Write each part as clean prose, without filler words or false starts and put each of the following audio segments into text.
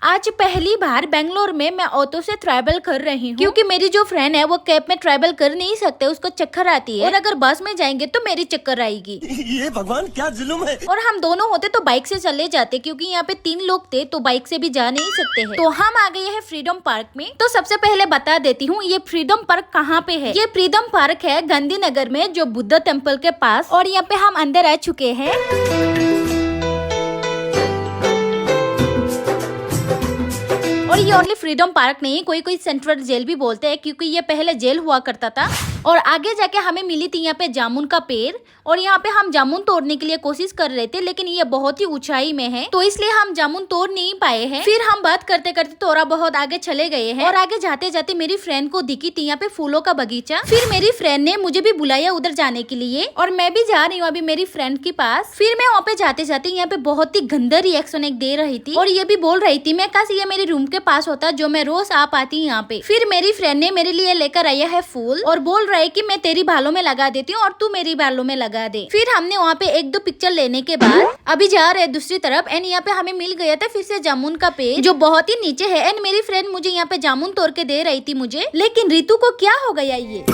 आज पहली बार बेंगलोर में मैं ऑटो से ट्रैवल कर रही हूँ, क्योंकि मेरी जो फ्रेंड है वो कैब में ट्रैवल कर नहीं सकते, उसको चक्कर आती है, और अगर बस में जाएंगे तो मेरी चक्कर आएगी। ये भगवान क्या जुल्म है। और हम दोनों होते तो बाइक से चले जाते, क्योंकि यहाँ पे 3 लोग थे तो बाइक से भी जा नहीं सकते हैं। तो हम आ गए हैं फ्रीडम पार्क में। तो सबसे पहले बता देती हूँ ये फ्रीडम पार्क कहाँ पे है। ये फ्रीडम पार्क है गांधीनगर में, जो बुद्ध टेम्पल के पास। और यहाँ पे हम अंदर आ चुके हैं। और ये ओनली फ्रीडम पार्क नहीं, कोई कोई सेंट्रल जेल भी बोलते हैं, क्योंकि ये पहले जेल हुआ करता था। और आगे जाके हमें मिली थी यहाँ पे जामुन का पेड़, और यहाँ पे हम जामुन तोड़ने के लिए कोशिश कर रहे थे, लेकिन ये बहुत ही ऊंचाई में है तो इसलिए हम जामुन तोड़ नहीं पाए हैं। फिर हम बात करते करते थोड़ा बहुत आगे चले गए हैं, और आगे जाते जाते मेरी फ्रेंड को दिखी थी यहाँ पे फूलों का बगीचा। फिर मेरी फ्रेंड ने मुझे भी बुलाया उधर जाने के लिए, और मैं भी जा रही हूँ अभी मेरी फ्रेंड के पास। फिर मैं वहाँ पे जाते जाते यहाँ पे बहुत ही गंदा रिएक्शन एक दे रही थी, और ये भी बोल रही थी मैं काश ये मेरे रूम के पास होता, जो मैं रोज आ पाती यहाँ पे। फिर मेरी फ्रेंड ने मेरे लिए लेकर आया है फूल, और बोल रहा है कि मैं तेरी बालों में लगा देती हूँ और तू मेरी बालों में लगा दे। फिर हमने वहाँ पे 1-2 पिक्चर लेने के बाद अभी जा रहे दूसरी तरफ, एंड यहाँ पे हमें मिल गया था फिर से जामुन का पेड़, जो बहुत ही नीचे है। एंड मेरी फ्रेंड मुझे यहाँ पे जामुन तोड़ के दे रही थी मुझे, लेकिन रितु को क्या हो गया ये।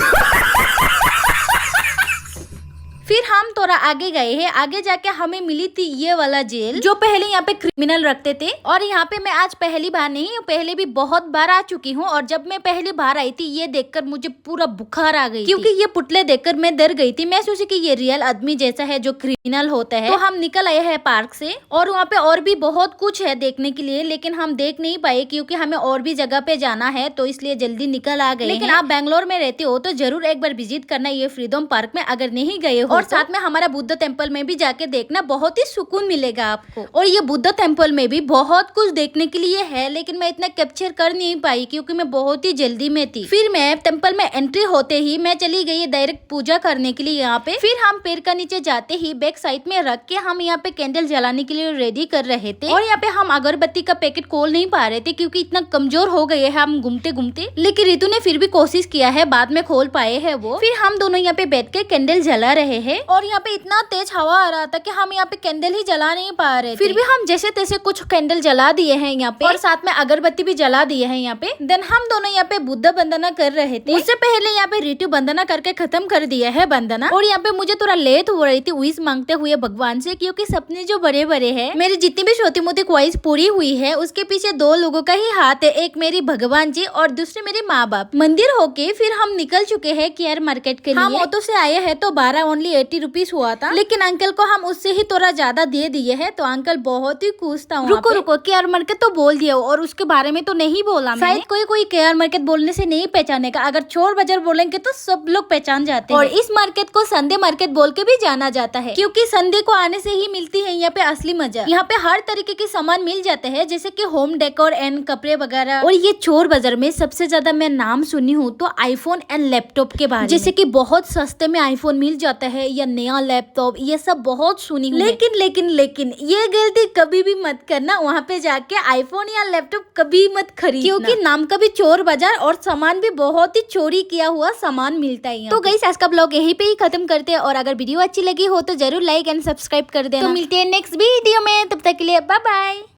फिर हम थोड़ा आगे गए हैं, आगे जाके हमें मिली थी ये वाला जेल, जो पहले यहाँ पे क्रिमिनल रखते थे। और यहाँ पे मैं आज पहली बार नहीं, पहले भी बहुत बार आ चुकी हूँ। और जब मैं पहली बार आई थी ये देखकर मुझे पूरा बुखार आ गई, क्योंकि ये पुतले देखकर मैं डर गई थी। मैं सोची कि ये रियल आदमी जैसा है जो क्रिमिनल होता है। तो हम निकल आए हैं पार्क से, और वहाँ पे और भी बहुत कुछ है देखने के लिए, लेकिन हम देख नहीं पाए क्योंकि हमें और भी जगह पे जाना है, तो इसलिए जल्दी निकल आ गए। लेकिन आप बैंगलोर में रहते हो तो जरूर एक बार विजिट करना ये फ्रीडम पार्क में, अगर नहीं गए हो। और साथ में हमारा बुद्ध टेम्पल में भी जाके देखना, बहुत ही सुकून मिलेगा आपको। और ये बुद्ध टेम्पल में भी बहुत कुछ देखने के लिए है, लेकिन मैं इतना कैप्चर कर नहीं पाई क्योंकि मैं बहुत ही जल्दी में थी। फिर मैं टेम्पल में एंट्री होते ही मैं चली गई डायरेक्ट पूजा करने के लिए यहाँ पे। फिर हम पेड़ का नीचे जाते ही बैक साइड में रख के हम यहाँ पे कैंडल जलाने के लिए रेडी कर रहे थे। और यहाँ पे हम अगरबत्ती का पैकेट खोल नहीं पा रहे थे क्योंकि इतना कमजोर हो गए हैं हम घूमते घूमते, लेकिन रितु ने फिर भी कोशिश किया है, बाद में खोल पाए है वो। फिर हम दोनों यहाँ पे बैठ के कैंडल जला रहे हैं, और यहाँ पे इतना तेज हवा आ रहा था कि हम यहाँ पे कैंडल ही जला नहीं पा रहे थे। फिर भी हम जैसे तैसे कुछ कैंडल जला दिए हैं यहाँ पे, और साथ में अगरबत्ती भी जला दिए हैं यहाँ पे। देन हम दोनों यहाँ पे बुद्ध वंदना कर रहे थे। उससे पहले यहाँ पे रितु वंदना करके खत्म कर दिया है वंदना। और यहाँ पे मुझे थोड़ा लेट हो रही थी विश मांगते हुए भगवान से, क्योंकि सपने जो बड़े बड़े है, मेरी जितनी भी छोटी मोटी ख्वाहिश पूरी हुई है उसके पीछे 2 लोगों का ही हाथ है, एक मेरी भगवान जी और दूसरे मेरे माँ बाप। मंदिर होके फिर हम निकल चुके हैं केयर मार्केट के लिए। हम ऑटो से आए हैं तो 12 ओनली 80 रुपीज हुआ था, लेकिन अंकल को हम उससे ही थोड़ा ज्यादा दे दिए है, तो अंकल बहुत ही खुश था। रुको केयर मार्केट तो बोल दिया, और उसके बारे में तो नहीं बोला। शायद कोई केयर मार्केट बोलने से नहीं पहचानेगा, अगर चोर बाजार बोलेंगे तो सब लोग पहचान जाते हैं। और इस मार्केट को संडे मार्केट बोल के भी जाना जाता है, क्योंकि संडे को आने से ही मिलती है यहाँ पे असली मजा। यहाँ पे हर तरीके के सामान मिल जाते हैं, जैसे कि होम डेकोर एंड कपड़े वगैरह। और ये चोर बाजार में सबसे ज्यादा मैं नाम सुनी हूँ तो आईफोन एंड लैपटॉप के बारे में, जैसे कि बहुत सस्ते में आईफोन मिल जाता है या नया लैपटॉप, ये सब बहुत सुनी हूँ। लेकिन ये गलती कभी भी मत करना, वहाँ पे जाके आईफोन या लैपटॉप कभी मत खरीदना, क्योंकि नाम का भी चोर बाजार और सामान भी बहुत ही चोरी किया हुआ सामान मिलता है। तो गाइस आज का ब्लॉग यहीं पे ही खत्म करते हैं, और अगर वीडियो अच्छी लगी हो तो जरूर लाइक एंड सब्सक्राइब कर देना। तो मिलते हैं नेक्स्ट वीडियो में, तब तक के लिए बाय बाय।